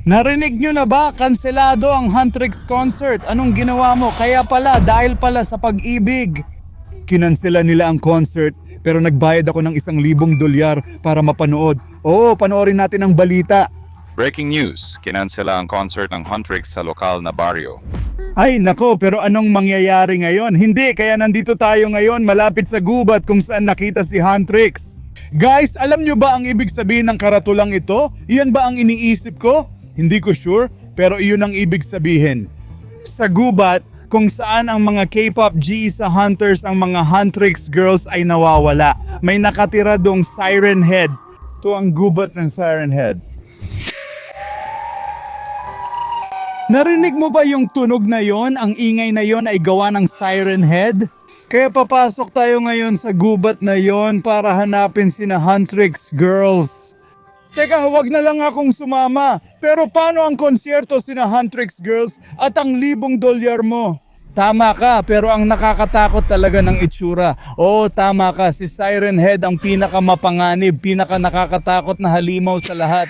Narinig nyo na ba? Kanselado ang Huntrix concert. Anong ginawa mo? Kaya pala, dahil pala sa pag-ibig. Kinansela nila ang concert pero nagbayad ako ng $1,000 para mapanood. Oo, panoorin natin ang balita. Breaking news, kinansela ang concert ng Huntrix sa lokal na baryo. Ay nako, pero anong mangyayari ngayon? Hindi, kaya nandito tayo ngayon malapit sa gubat kung saan nakita si Huntrix. Guys, alam nyo ba ang ibig sabihin ng karatulang ito? Iyan ba ang iniisip ko? Hindi ko sure, pero iyon ang ibig sabihin. Sa gubat, kung saan ang mga K-pop G sa hunters, ang mga Huntrix girls ay nawawala. May nakatira dong Siren Head. Ito ang gubat ng Siren Head. Narinig mo ba yung tunog na yon? Ang ingay na yon ay gawa ng Siren Head? Kaya papasok tayo ngayon sa gubat na yon para hanapin sina Huntrix girls. Teka, huwag na lang akong sumama. Pero paano ang konsyerto sina Huntrix girls at ang $1,000 mo? Tama ka, pero ang nakakatakot talaga ng itsura. Oo, tama ka. Si Siren Head ang pinakamapanganib, nakakatakot na halimaw sa lahat.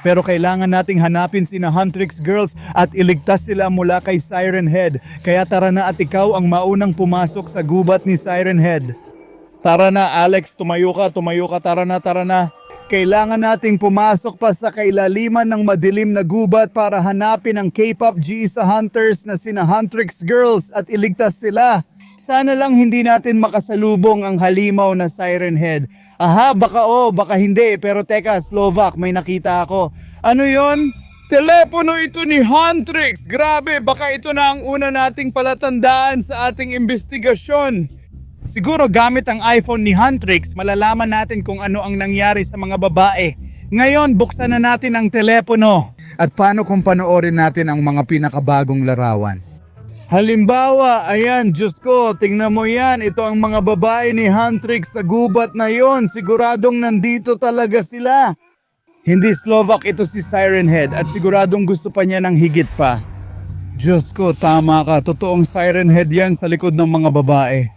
Pero kailangan nating hanapin sina Huntrix girls at iligtas sila mula kay Siren Head. Kaya tara na at ikaw ang maunang pumasok sa gubat ni Siren Head. Tara na, Alex, tumayo ka, tara na. Kailangan nating pumasok pa sa kailaliman ng madilim na gubat para hanapin ang K-pop G sa hunters na sina Huntrix girls at iligtas sila. Sana lang hindi natin makasalubong ang halimaw na Siren Head. Aha, baka hindi, pero teka, Slovak, may nakita ako. Ano yon? Telepono ito ni Huntrix! Grabe, baka ito na ang una nating palatandaan sa ating investigasyon. Siguro gamit ang iPhone ni Huntrix, malalaman natin kung ano ang nangyari sa mga babae. Ngayon, buksan na natin ang telepono. At paano kung panoorin natin ang mga pinakabagong larawan? Halimbawa, ayan, Diyos ko, tingnan mo yan. Ito ang mga babae ni Huntrix sa gubat na yon. Siguradong nandito talaga sila. Hindi Slovak, ito si Siren Head at siguradong gusto pa niya ng higit pa. Diyos ko, tama ka. Totoong Siren Head yan sa likod ng mga babae.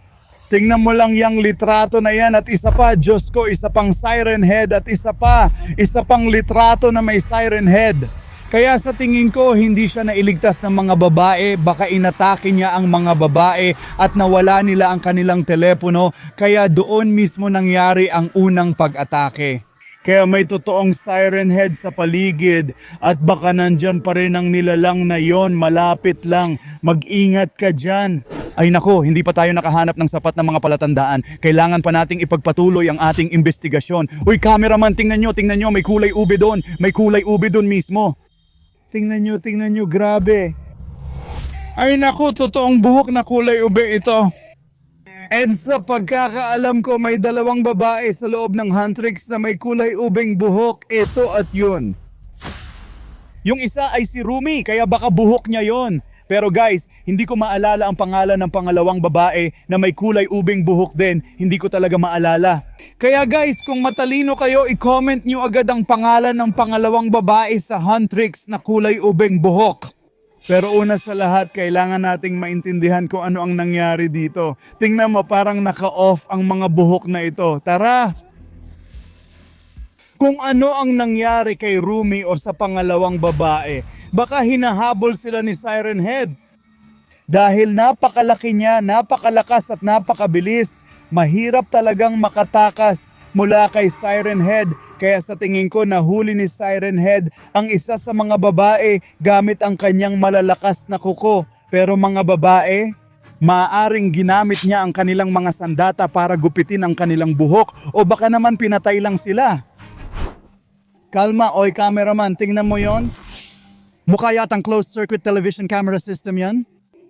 Tingnan mo lang yung litrato na yan at isa pa, Diyos ko, isa pang Siren Head at isa pang litrato na may Siren Head. Kaya sa tingin ko, hindi siya nailigtas ng mga babae, baka inatake niya ang mga babae at nawala nila ang kanilang telepono, kaya doon mismo nangyari ang unang pag-atake. Kaya may totoong Siren Head sa paligid at baka nandyan pa rin ang nilalang na yon, malapit lang, mag-ingat ka dyan. Ay nako, hindi pa tayo nakahanap ng sapat na mga palatandaan. Kailangan pa nating ipagpatuloy ang ating investigasyon. Uy, cameraman, tingnan nyo, may kulay ube doon. May kulay ube doon mismo. Tingnan nyo, grabe. Ay nako, totoong buhok na kulay ube ito. And sa pagkakaalam ko, may 2 babae sa loob ng Huntrix na may kulay ubeng buhok. Ito at yun. Yung isa ay si Rumi, kaya baka buhok niya yon. Pero guys, hindi ko maalala ang pangalan ng pangalawang babae na may kulay ubeng buhok din. Hindi ko talaga maalala. Kaya guys, kung matalino kayo, i-comment nyo agad ang pangalan ng pangalawang babae sa Huntrix na kulay ubeng buhok. Pero una sa lahat, kailangan nating maintindihan kung ano ang nangyari dito. Tingnan mo, parang naka-off ang mga buhok na ito. Tara! Kung ano ang nangyari kay Rumi o sa pangalawang babae, baka hinahabol sila ni Siren Head. Dahil napakalaki niya, napakalakas at napakabilis, mahirap talagang makatakas mula kay Siren Head. Kaya sa tingin ko nahuli ni Siren Head ang isa sa mga babae gamit ang kanyang malalakas na kuko. Pero mga babae, maaaring ginamit niya ang kanilang mga sandata para gupitin ang kanilang buhok o baka naman pinatay lang sila. Kalma, oy cameraman, tingnan mo yon. Mukha yatang closed circuit television camera system yan.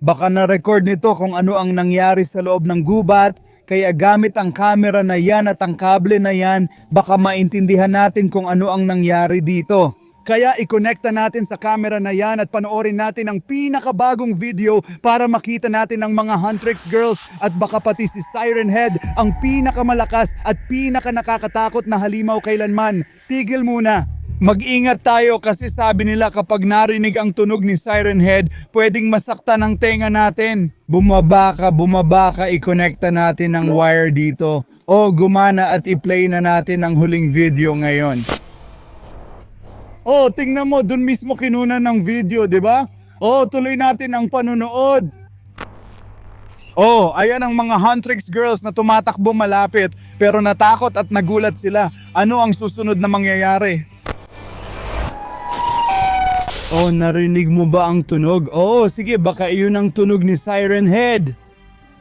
Baka na-record nito kung ano ang nangyari sa loob ng gubat, kaya gamit ang camera na yan at ang kable na yan, baka maintindihan natin kung ano ang nangyari dito. Kaya i-connecta natin sa camera na yan at panoorin natin ang pinakabagong video para makita natin ang mga Huntrix girls at baka pati si Siren Head, ang pinakamalakas at pinakanakakatakot na halimaw kailanman. Tigil muna. Mag-ingat tayo kasi sabi nila kapag narinig ang tunog ni Siren Head, pwedeng masaktan ang tenga natin. Bumaba ka, i-connecta natin ang wire dito. O gumana at i-play na natin ang huling video ngayon. Oh, tingnan mo, dun mismo kinunan ng video, di ba? Oh, tuloy natin ang panunood. Oh, ayan ang mga Huntrix girls na tumatakbo malapit pero natakot at nagulat sila. Ano ang susunod na mangyayari? Oh, narinig mo ba ang tunog? Oh, sige, baka iyon ang tunog ni Siren Head.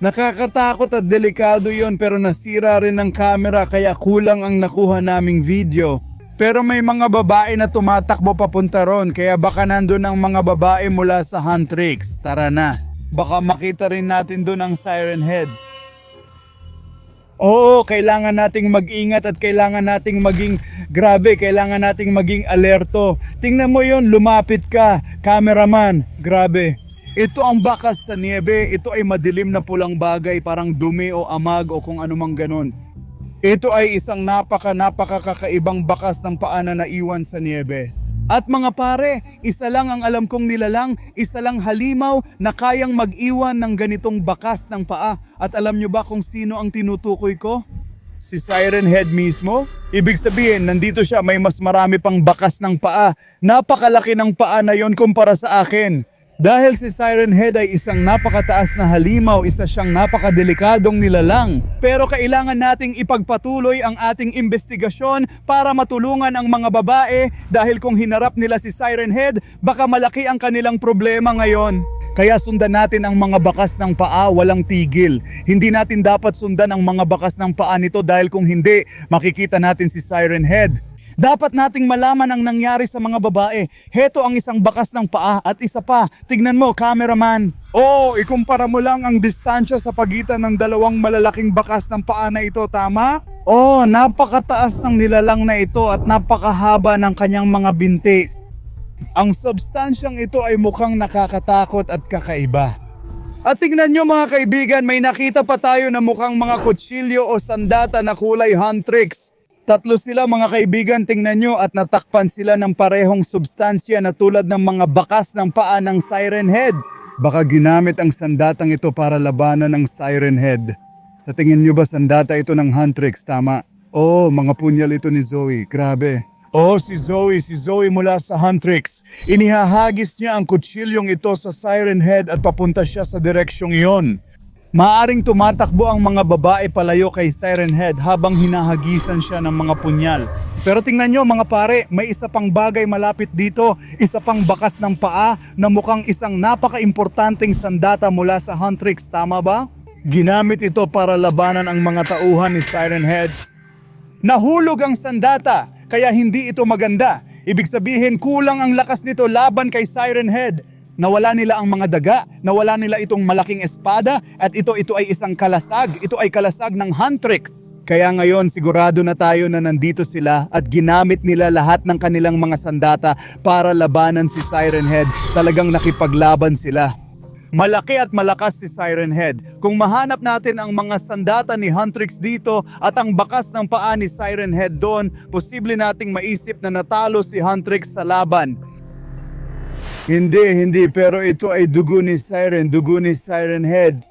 Nakakatakot at delikado yon pero nasira rin ng camera kaya kulang ang nakuha naming video. Pero may mga babae na tumatakbo papunta ron kaya baka nandun ang mga babae mula sa Huntrix. Tara na, baka makita rin natin dun ang Siren Head. Oo, kailangan nating mag-ingat at kailangan nating maging grabe, kailangan nating maging alerto. Tingnan mo yon, lumapit ka, cameraman, grabe. Ito ang bakas sa niebe, ito ay madilim na pulang bagay, parang dumi o amag o kung anumang ganon. Ito ay isang napakakaibang bakas ng paa na naiwan sa niebe. At mga pare, isa lang ang alam kong nilalang, isa lang halimaw na kayang mag-iwan ng ganitong bakas ng paa. At alam nyo ba kung sino ang tinutukoy ko? Si Siren Head mismo? Ibig sabihin, nandito siya, may mas marami pang bakas ng paa. Napakalaki ng paa na yon kumpara sa akin. Dahil si Siren Head ay isang napakataas na halimaw, isa siyang napakadelikadong nilalang. Pero kailangan nating ipagpatuloy ang ating investigasyon para matulungan ang mga babae dahil kung hinarap nila si Siren Head, baka malaki ang kanilang problema ngayon. Kaya sundan natin ang mga bakas ng paa, walang tigil. Hindi natin dapat sundan ang mga bakas ng paa nito dahil kung hindi, makikita natin si Siren Head. Dapat nating malaman ang nangyari sa mga babae. Heto ang isang bakas ng paa at isa pa, tignan mo, cameraman. Oo, ikumpara mo lang ang distansya sa pagitan ng dalawang malalaking bakas ng paa na ito, tama? Oo, napakataas ng nilalang na ito at napakahaba ng kanyang mga binti. Ang substansyang ito ay mukhang nakakatakot at kakaiba. At tingnan nyo mga kaibigan, may nakita pa tayo na mukhang mga kutsilyo o sandata na kulay Huntrix. Tatlo sila mga kaibigan, tingnan nyo at natakpan sila ng parehong substansya na tulad ng mga bakas ng paa ng Siren Head. Baka ginamit ang sandatang ito para labanan ng Siren Head. Sa tingin nyo ba sandata ito ng Huntrix, tama? Oo, mga punyal ito ni Zoe, grabe. Oh, si Zoe mula sa Huntrix. Inihahagis niya ang kutsilyong ito sa Siren Head at papunta siya sa direksyong iyon. Maaring tumatakbo ang mga babae palayo kay Siren Head habang hinahagisan siya ng mga punyal. Pero tingnan nyo mga pare, may isa pang bagay malapit dito, isa pang bakas ng paa na mukhang isang napaka-importanteng sandata mula sa Huntrix, tama ba? Ginamit ito para labanan ang mga tauhan ni Siren Head. Nahulog ang sandata, kaya hindi ito maganda. Ibig sabihin, kulang ang lakas nito laban kay Siren Head. Nawala nila ang mga daga, nawala nila itong malaking espada, at ito ay isang kalasag. Ito ay kalasag ng Huntrix. Kaya ngayon sigurado na tayo na nandito sila at ginamit nila lahat ng kanilang mga sandata para labanan si Siren Head. Talagang nakipaglaban sila. Malaki at malakas si Siren Head. Kung mahanap natin ang mga sandata ni Huntrix dito at ang bakas ng paa ni Siren Head doon, posible nating maisip na natalo si Huntrix sa laban. Hindi, pero ito ay dugo ni Siren Head.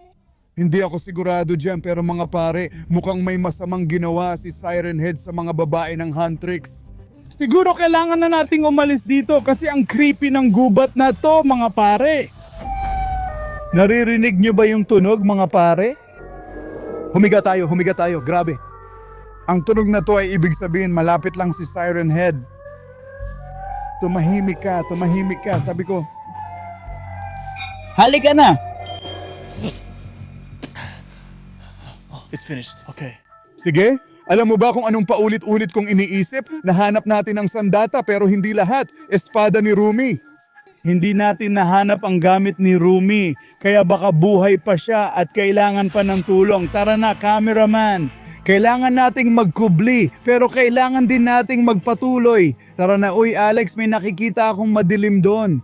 Hindi ako sigurado dyan pero mga pare, mukhang may masamang ginawa si Siren Head sa mga babae ng Huntrix. Siguro kailangan na nating umalis dito kasi ang creepy ng gubat na to mga pare. Naririnig nyo ba yung tunog mga pare? Humiga tayo, grabe. Ang tunog na to ay ibig sabihin malapit lang si Siren Head. Tumahimik ka, sabi ko. Halika na! It's finished, okay. Sige, alam mo ba kung anong paulit-ulit kong iniisip? Nahanap natin ang sandata pero hindi lahat. Espada ni Rumi. Hindi natin nahanap ang gamit ni Rumi, kaya baka buhay pa siya at kailangan pa ng tulong. Tara na, cameraman! Kailangan nating magkubli, pero kailangan din nating magpatuloy. Tara na, uy Alex, may nakikita akong madilim doon.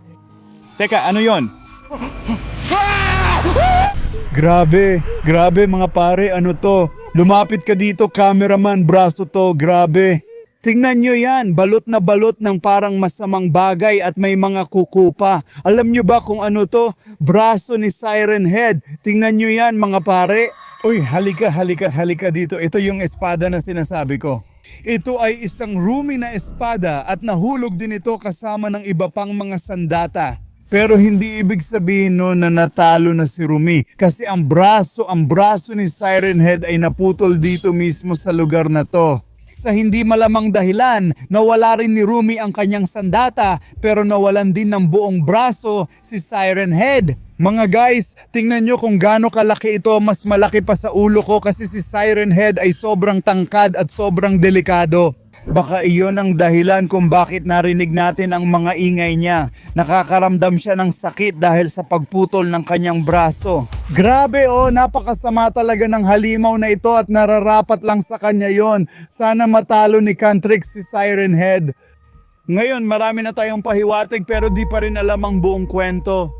Teka, ano yon? Grabe mga pare, ano to? Lumapit ka dito, cameraman, braso to, grabe. Tingnan nyo yan, balot na balot ng parang masamang bagay at may mga kuko pa. Alam nyo ba kung ano to? Braso ni Siren Head. Tingnan nyo yan mga pare. Uy, halika dito. Ito yung espada na sinasabi ko. Ito ay isang Rumi na espada at nahulog din ito kasama ng iba pang mga sandata. Pero hindi ibig sabihin no na natalo na si Rumi kasi ang braso ni Siren Head ay naputol dito mismo sa lugar na to. Sa hindi malamang dahilan, nawala rin ni Rumi ang kanyang sandata pero nawalan din ng buong braso si Siren Head. Mga guys, tingnan nyo kung gaano kalaki ito, mas malaki pa sa ulo ko kasi si Siren Head ay sobrang tangkad at sobrang delikado. Baka iyon ang dahilan kung bakit narinig natin ang mga ingay niya. Nakakaramdam siya ng sakit dahil sa pagputol ng kanyang braso. Grabe napakasama talaga ng halimaw na ito at nararapat lang sa kanya yon. Sana matalo ni Cantrix si Siren Head. Ngayon marami na tayong pahiwatig pero di pa rin alam ang buong kwento.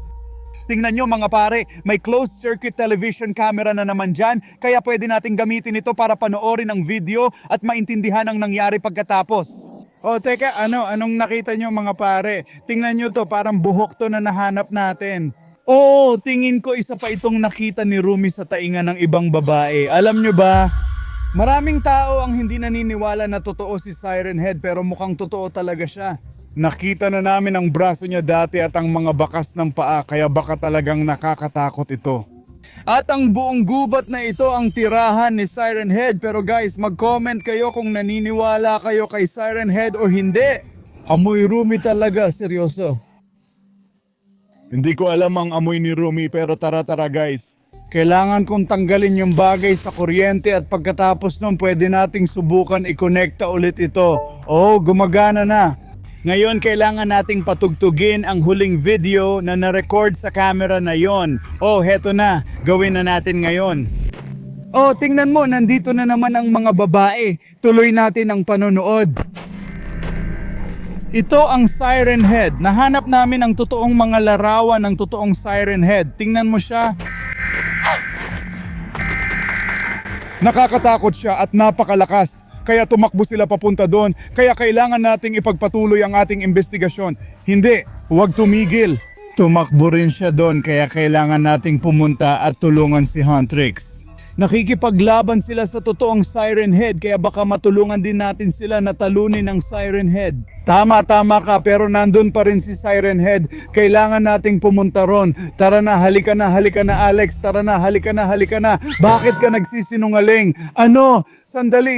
Tingnan nyo mga pare, may closed circuit television camera na naman dyan, kaya pwede nating gamitin ito para panoorin ang video at maintindihan ang nangyari pagkatapos. Teka, anong nakita nyo mga pare? Tingnan nyo to, parang buhok to na nahanap natin. Tingin ko isa pa itong nakita ni Rumi sa tainga ng ibang babae. Alam nyo ba? Maraming tao ang hindi naniniwala na totoo si Siren Head pero mukhang totoo talaga siya. Nakita na namin ang braso niya dati at ang mga bakas ng paa kaya baka talagang nakakatakot ito. At ang buong gubat na ito ang tirahan ni Siren Head. Pero guys, mag-comment kayo kung naniniwala kayo kay Siren Head o hindi. Amoy Rumi talaga, seryoso. Hindi ko alam ang amoy ni Rumi pero tara guys. Kailangan kong tanggalin yung bagay sa kuryente at pagkatapos nun pwede nating subukan i-connecta ulit ito. Gumagana na. Ngayon, kailangan nating patugtugin ang huling video na na-record sa camera na yon. Heto na. Gawin na natin ngayon. Tingnan mo, nandito na naman ang mga babae. Tuloy natin ang panonood. Ito ang Siren Head. Nahanap namin ang totoong mga larawan ng totoong Siren Head. Tingnan mo siya. Nakakatakot siya at napakalakas. Kaya tumakbo sila papunta doon. Kaya kailangan nating ipagpatuloy ang ating investigasyon. Hindi, huwag tumigil. Tumakbo rin siya doon kaya kailangan nating pumunta at tulungan si Huntrix. Nakikipaglaban sila sa totoong Siren Head kaya baka matulungan din natin sila na talunin ang Siren Head. Tama ka pero nandun pa rin si Siren Head. Kailangan nating pumunta ron. Tara na, halika na Alex. Tara na, halika na. Bakit ka nagsisinungaling? Sandali.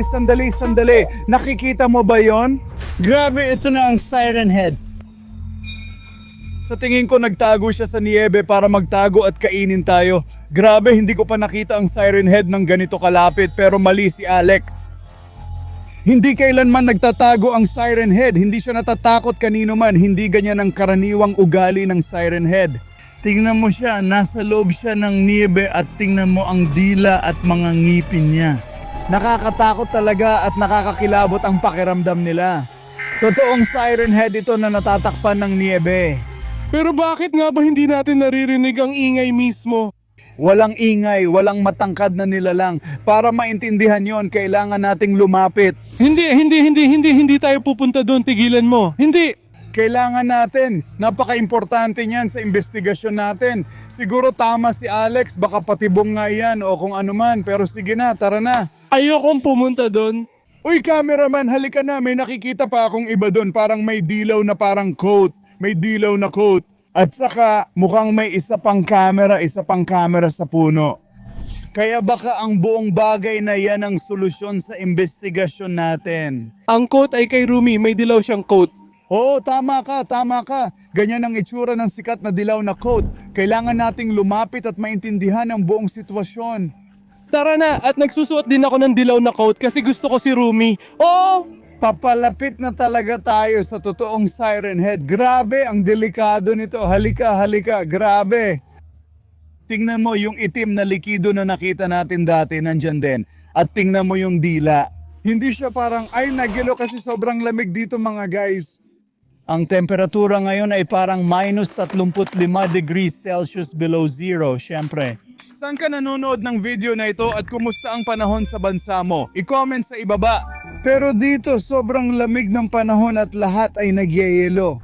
Nakikita mo ba yon? Grabe, ito na ang Siren Head. Sa tingin ko nagtago siya sa niebe para magtago at kainin tayo. Grabe, hindi ko pa nakita ang Siren Head ng ganito kalapit pero mali si Alex. Hindi kailanman nagtatago ang Siren Head, hindi siya natatakot kanino man, hindi ganyan ang karaniwang ugali ng Siren Head. Tingnan mo siya, nasa loob siya ng niebe at tingnan mo ang dila at mga ngipin niya. Nakakatakot talaga at nakakakilabot ang pakiramdam nila. Totoong Siren Head ito na natatakpan ng niebe. Pero bakit nga ba hindi natin naririnig ang ingay mismo? Walang ingay, walang matangkad na nilalang. Para maintindihan yon, kailangan nating lumapit. Hindi tayo pupunta doon, tigilan mo. Hindi! Kailangan natin. Napaka-importante niyan sa investigasyon natin. Siguro tama si Alex, baka patibong nga yan o kung ano man. Pero sige na, tara na. Ayokong pumunta doon. Uy, cameraman, halika na. May nakikita pa akong iba doon. Parang may dilaw na parang coat. May dilaw na coat. At saka mukhang may isa pang camera sa puno. Kaya baka ang buong bagay na yan ang solusyon sa investigasyon natin. Ang coat ay kay Rumi, may dilaw siyang coat. Tama ka. Ganyan ang itsura ng sikat na dilaw na coat. Kailangan nating lumapit at maintindihan ang buong sitwasyon. Tara na, at nagsusuot din ako ng dilaw na coat kasi gusto ko si Rumi. Papalapit na talaga tayo sa totoong Siren Head. Grabe, ang delikado nito. Halika, grabe. Tingnan mo yung itim na likido na nakita natin dati, nandyan din. At tingnan mo yung dila. Hindi siya parang, nagilo kasi sobrang lamig dito mga guys. Ang temperatura ngayon ay parang minus 35 degrees Celsius below zero, syempre. Saan ka nanonood ng video na ito at kumusta ang panahon sa bansa mo? I-comment sa ibaba. Pero dito sobrang lamig ng panahon at lahat ay nagyayelo.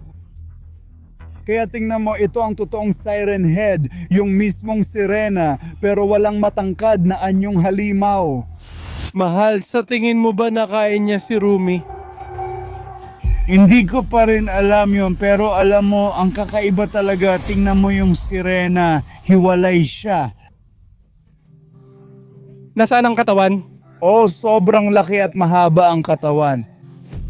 Kaya tingnan mo, ito ang totoong Siren Head, yung mismong sirena pero walang matangkad na anyong halimaw. Mahal, sa tingin mo ba nakain niya si Rumi? Hindi ko pa rin alam yon, pero alam mo, ang kakaiba talaga, tingnan mo yung sirena, hiwalay siya. Nasaan ang katawan? Oh, sobrang laki at mahaba ang katawan.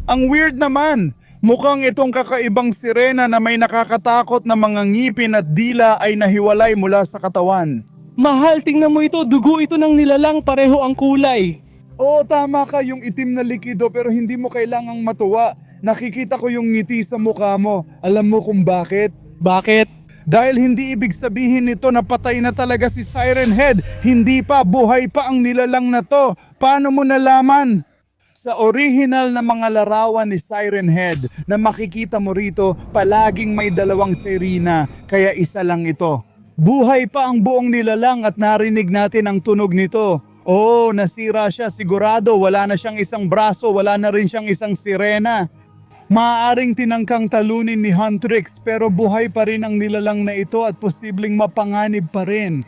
Ang weird naman, mukhang itong kakaibang sirena na may nakakatakot na mga ngipin at dila ay nahiwalay mula sa katawan. Mahal, tingnan mo ito. Dugo ito ng nilalang, pareho ang kulay. Oo, tama ka, yung itim na likido, pero hindi mo kailangang matuwa. Nakikita ko yung ngiti sa mukha mo. Alam mo kung bakit? Bakit? Dahil hindi ibig sabihin nito na patay na talaga si Siren Head. Hindi pa, buhay pa ang nilalang na to. Paano mo nalaman? Sa original na mga larawan ni Siren Head na makikita mo rito, palaging may dalawang sirena, kaya isa lang ito. Buhay pa ang buong nilalang at narinig natin ang tunog nito. Oo, nasira siya, sigurado. Wala na siyang isang braso, wala na rin siyang isang sirena. Maaaring tinangkang talunin ni Huntrix pero buhay pa rin ang nilalang na ito at posibleng mapanganib pa rin.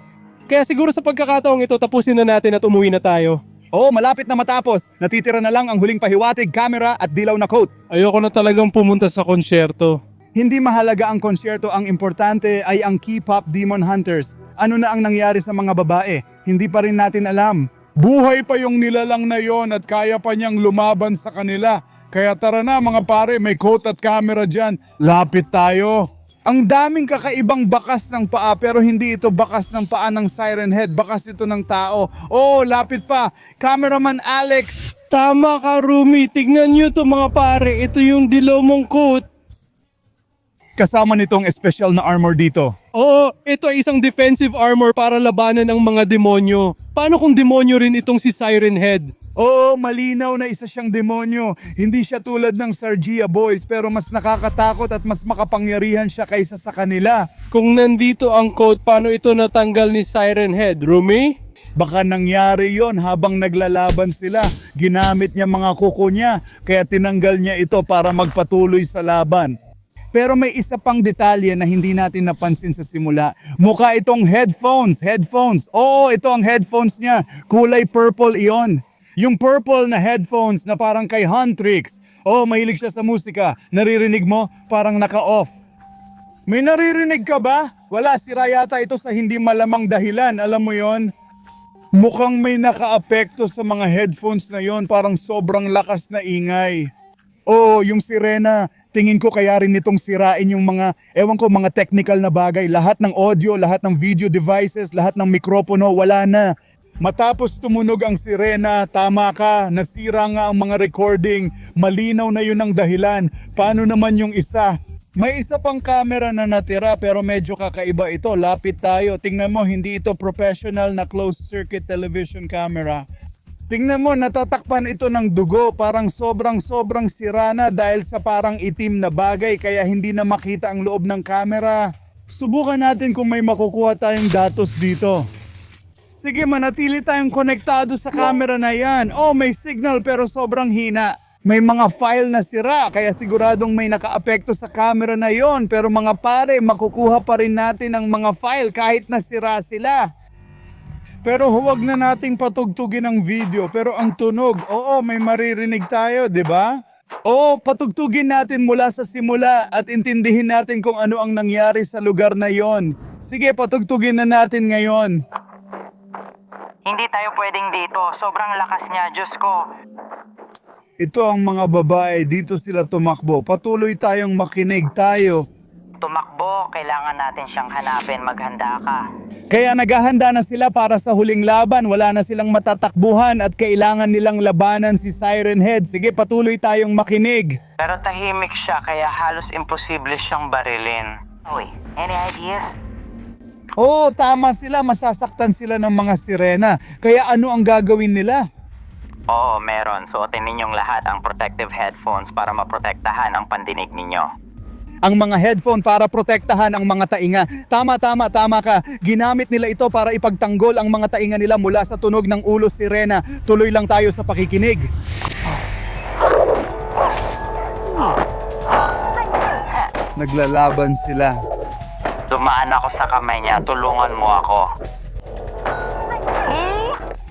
Kaya siguro sa pagkakataong ito, tapusin na natin at umuwi na tayo. Oo, malapit na matapos. Natitira na lang ang huling pahiwatig, camera at dilaw na coat. Ayoko na talagang pumunta sa konsyerto. Hindi mahalaga ang konsyerto, ang importante ay ang K-pop Demon Hunters. Ano na ang nangyari sa mga babae? Hindi pa rin natin alam. Buhay pa yung nilalang na yon at kaya pa niyang lumaban sa kanila. Kaya tara na mga pare, may coat at camera dyan. Lapit tayo. Ang daming kakaibang bakas ng paa pero hindi ito bakas ng paa ng Siren Head. Bakas ito ng tao. Oh, lapit pa. Cameraman Alex. Tama ka, Rumi. Tignan nyo to mga pare. Ito yung dilaw mong coat. Kasama nitong espesyal na armor dito. Oo, ito ay isang defensive armor para labanan ang mga demonyo. Paano kung demonyo rin itong si Siren Head? Oo, malinaw na isa siyang demonyo. Hindi siya tulad ng Sargia Boys pero mas nakakatakot at mas makapangyarihan siya kaysa sa kanila. Kung nandito ang coat, paano ito natanggal ni Siren Head? Rumi? Baka nangyari yon habang naglalaban sila. Ginamit niya mga kuko niya kaya tinanggal niya ito para magpatuloy sa laban. Pero may isa pang detalye na hindi natin napansin sa simula. Mukha itong headphones. Oo, ito ang headphones niya. Kulay purple iyon. Yung purple na headphones na parang kay Huntrix. Oh, mahilig siya sa musika. Naririnig mo? Parang naka-off. May naririnig ka ba? Wala, sira yata ito sa hindi malamang dahilan. Alam mo yon? Mukhang may naka-apekto sa mga headphones na yon. Parang sobrang lakas na ingay. Oo, yung sirena. Tingin ko kaya rin nitong sirain yung mga, mga technical na bagay. Lahat ng audio, lahat ng video devices, lahat ng mikropono, wala na. Matapos tumunog ang sirena, tama ka, nasira nga ang mga recording. Malinaw na yun ang dahilan. Paano naman yung isa? May isa pang camera na natira pero medyo kakaiba ito. Lapit tayo. Tingnan mo, hindi ito professional na closed circuit television camera. Tingnan mo, natatakpan ito ng dugo. Parang sobrang sira na dahil sa parang itim na bagay kaya hindi na makita ang loob ng camera. Subukan natin kung may makukuha tayong datos dito. Sige, manatili tayong konektado sa camera na yan. Oh, may signal pero sobrang hina. May mga file na sira kaya siguradong may nakaapekto sa camera na yon. Pero mga pare, makukuha pa rin natin ang mga file kahit na sira sila. Pero huwag na nating patugtugin ang video. Pero ang tunog, oo, may maririnig tayo, di ba? Oo, patugtugin natin mula sa simula at intindihin natin kung ano ang nangyari sa lugar na yon. Sige, patugtugin na natin ngayon. Hindi tayo pwedeng dito. Sobrang lakas niya, Diyos ko. Ito ang mga babae, dito sila tumakbo. Patuloy tayong makinig tayo. Tumakbo, kailangan natin siyang hanapin. Maghanda ka. Kaya naghahanda na sila para sa huling laban. Wala na silang matatakbuhan at kailangan nilang labanan si Siren Head. Sige, patuloy tayong makinig. Pero tahimik siya, kaya halos imposible siyang barilin. Uy, any ideas? Oo, tama sila. Masasaktan sila ng mga sirena. Kaya ano ang gagawin nila? Oo, meron. Suotin ninyong lahat ang protective headphones para maprotektahan ang pandinig ninyo. Ang mga headphone para protektahan ang mga tainga. Tama ka. Ginamit nila ito para ipagtanggol ang mga tainga nila mula sa tunog ng ulo sirena. Tuloy lang tayo sa pakikinig. Naglalaban sila. Dumaan ako sa kamay niya. Tulungan mo ako.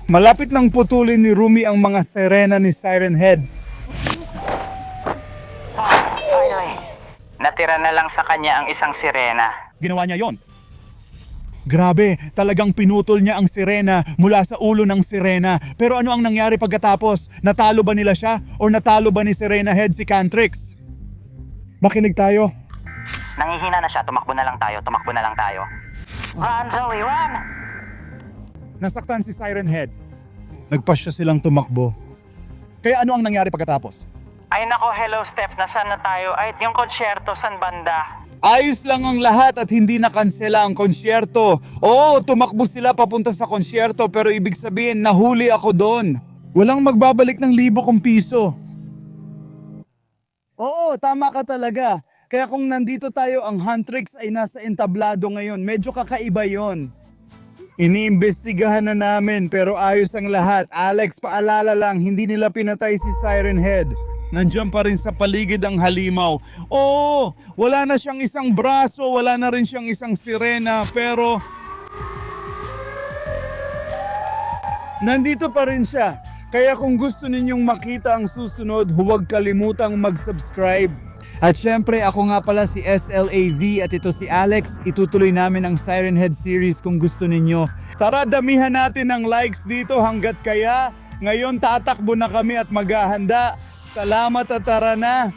Malapit nang putulin ni Rumi ang mga sirena ni Siren Head. Ay. Natira na lang sa kanya ang isang sirena. Ginawa niya yon. Grabe, talagang pinutol niya ang sirena mula sa ulo ng sirena. Pero ano ang nangyari pagkatapos? Natalo ba nila siya? O natalo ba ni Sirena Head si Cantrix? Makinig tayo. Nangihina na siya, tumakbo na lang tayo. Run, Zoe, run! Nasaktan si Siren Head. Nagpasya silang tumakbo. Kaya ano ang nangyari pagkatapos? Ay nako, hello Steph, nasaan na tayo? Ay, yung konsyerto, san banda? Ayos lang ang lahat at hindi nakansela ang konsyerto. Oo, tumakbo sila papunta sa konsyerto pero ibig sabihin nahuli ako doon. Walang magbabalik ng 1,000 piso. Oo, tama ka talaga. Kaya kung nandito tayo, ang Huntrix ay nasa entablado ngayon. Medyo kakaiba yon. Iniimbestigahan na namin pero ayos ang lahat. Alex, paalala lang, hindi nila pinatay si Siren Head. Nandiyan pa rin sa paligid ang halimaw. Oo, wala na siyang isang braso, wala na rin siyang isang sirena, pero nandito pa rin siya. Kaya kung gusto ninyong makita ang susunod, huwag kalimutang mag-subscribe. At syempre, ako nga pala si SLAV at ito si Alex. Itutuloy namin ang Siren Head series kung gusto ninyo. Tara, damihan natin ng likes dito hanggat kaya. Ngayon tatakbo na kami at maghahanda. Salamat at tara na!